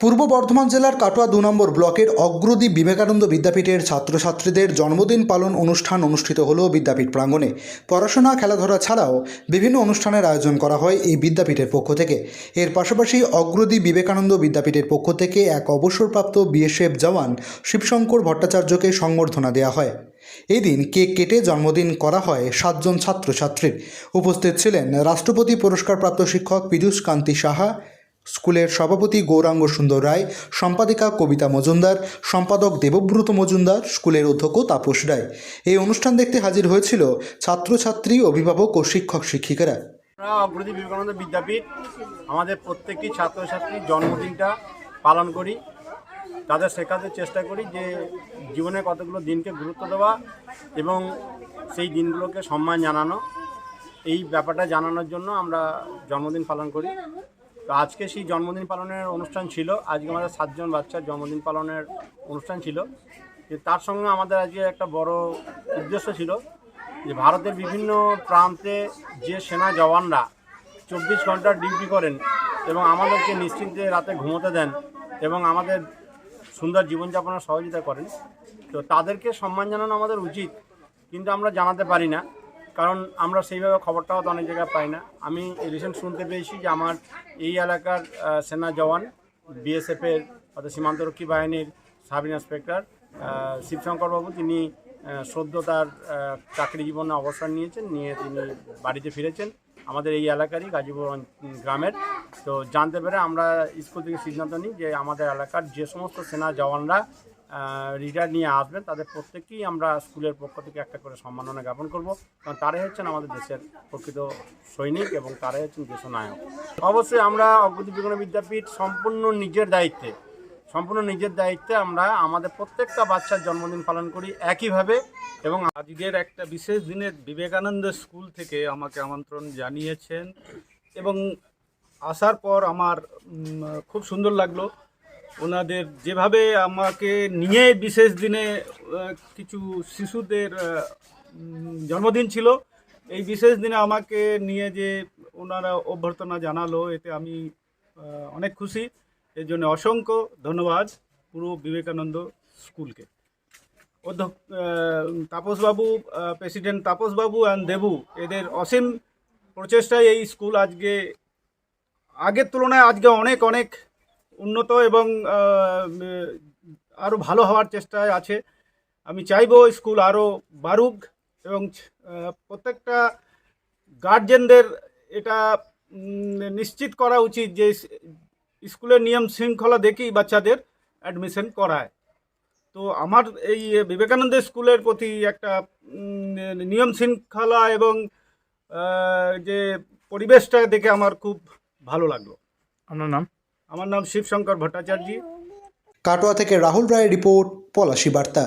পূর্ব বর্ধমান জেলার কাটোয়া ২ নম্বর ব্লকের অগ্রদীপ বিবেকানন্দ বিদ্যাপীঠের ছাত্রছাত্রীদের জন্মদিন পালন অনুষ্ঠান অনুষ্ঠিত হলো বিদ্যাপীঠ প্রাঙ্গণে। পড়াশোনা, খেলাধুলা ছাড়াও বিভিন্ন অনুষ্ঠানের আয়োজন করা হয় এই বিদ্যাপীঠের পক্ষ থেকে। এর পাশাপাশি অগ্রদীপ বিবেকানন্দ বিদ্যাপীঠের পক্ষ থেকে এক অবসরপ্রাপ্ত বিএসএফ জওয়ান শিবশঙ্কর ভট্টাচার্যকে সংবর্ধনা দেওয়া হয়। এই দিন কেক কেটে জন্মদিন করা হয় 7 জন ছাত্রছাত্রীর। উপস্থিত ছিলেন রাষ্ট্রপতি পুরস্কারপ্রাপ্ত শিক্ষক পীযূষ কান্তি সাহা, স্কুলের সভাপতি গৌরাঙ্গ সুন্দর রায়, সম্পাদিকা কবিতা মজুমদার, সম্পাদক দেবব্রত মজুমদার, স্কুলের অধ্যক্ষ তাপস রায়। এই অনুষ্ঠান দেখতে হাজির হয়েছিল ছাত্রছাত্রী, অভিভাবক ও শিক্ষক শিক্ষিকারা। আমরা অগ্রদীপ বিবেকানন্দ বিদ্যাপীঠ আমাদের প্রত্যেকটি ছাত্রছাত্রীর জন্মদিনটা পালন করি। তাদের শেখাতে চেষ্টা করি যে জীবনে কতগুলো দিনকে গুরুত্ব দেওয়া এবং সেই দিনগুলোকে সম্মান জানানো। এই ব্যাপারটা জানানোর জন্য আমরা জন্মদিন পালন করি। তো আজকে সেই জন্মদিন পালনের অনুষ্ঠান ছিল। আজকে আমাদের 7 জন বাচ্চার জন্মদিন পালনের অনুষ্ঠান ছিল। তার সঙ্গে আমাদের আজকে একটা বড় উদ্দেশ্য ছিল যে ভারতের বিভিন্ন প্রান্তে যে সেনা জওয়ানরা 24 ঘন্টার ডিউটি করেন এবং আমাদেরকে নিশ্চিন্তে রাতে ঘুমোতে দেন এবং আমাদের সুন্দর জীবনযাপনের সহযোগিতা করেন, তো তাদেরকে সম্মান জানানো আমাদের উচিত, কিন্তু আমরা জানাতে পারি না, কারণ আমরা সেইভাবে খবরটাও তো অনেক জায়গায় পাই না। আমি রিসেন্ট শুনতে পেয়েছি যে আমার এই এলাকার সেনা জওয়ান বিএসএফের অর্থাৎ সীমান্তরক্ষী বাহিনীর সাব ইন্সপেক্টর শিবশঙ্কর বাবু, তিনি সদ্য তার চাকরি জীবনে অবসর নিয়েছেন, নিয়ে তিনি বাড়িতে ফিরেছেন, আমাদের এই এলাকারই গাজীপুর গ্রামের। তো জানতে পেরে আমরা স্কুল থেকে সিদ্ধান্ত নিই যে আমাদের এলাকার যে সমস্ত সেনা জওয়ানরা রিটায়ার নিয়ে আসবেন তাদের প্রত্যেককেই আমরা স্কুলের পক্ষ থেকে একটা করে সম্মাননা জ্ঞাপন করব, কারণ তারাই হচ্ছেন আমাদের দেশের প্রকৃত সৈনিক এবং তারাই হচ্ছেন দেশনায়ক। অবশ্যই আমরা অগ্রদীপ বিবেকানন্দ বিদ্যাপীঠ সম্পূর্ণ নিজের দায়িত্বে আমরা আমাদের প্রত্যেকটা বাচ্চার জন্মদিন পালন করি একইভাবে। এবং আজকের একটা বিশেষ দিনের বিবেকানন্দ স্কুল থেকে আমাকে আমন্ত্রণ জানিয়েছেন এবং আসার পর আমার খুব সুন্দর লাগলো। ওনাদের যেভাবে আমাকে নিয়ে বিশেষ দিনে কিছু শিশুদের জন্মদিন ছিল, এই বিশেষ দিনে আমাকে নিয়ে যে ওনারা অভ্যর্থনা জানালো, এতে আমি অনেক খুশি। এর জন্য অসংখ্য ধন্যবাদ পুরো বিবেকানন্দ স্কুলকে। অধ্যক্ষ তাপসবাবু, প্রেসিডেন্ট তাপসবাবু অ্যান্ড দেবু, এদের অসীম প্রচেষ্টায় এই স্কুল আজকে আগের তুলনায় আজকে অনেক অনেক উন্নত এবং আরও ভালো হওয়ার চেষ্টায় আছে। আমি চাইবো স্কুল আরও বাড়ুক এবং প্রত্যেকটা গার্জেনদের এটা নিশ্চিত করা উচিত যে স্কুলের নিয়ম শৃঙ্খলা দেখেই বাচ্চাদের অ্যাডমিশন করায়। তো আমার এই বিবেকানন্দ স্কুলের প্রতি একটা নিয়ম শৃঙ্খলা এবং যে পরিবেশটা দেখে আমার খুব ভালো লাগলো। আপনার নাম? আমার নাম শিবশঙ্কর ভট্টাচার্য। কাটোয়া থেকে রাহুল রায়ের রিপোর্ট, পলাশী বার্তা।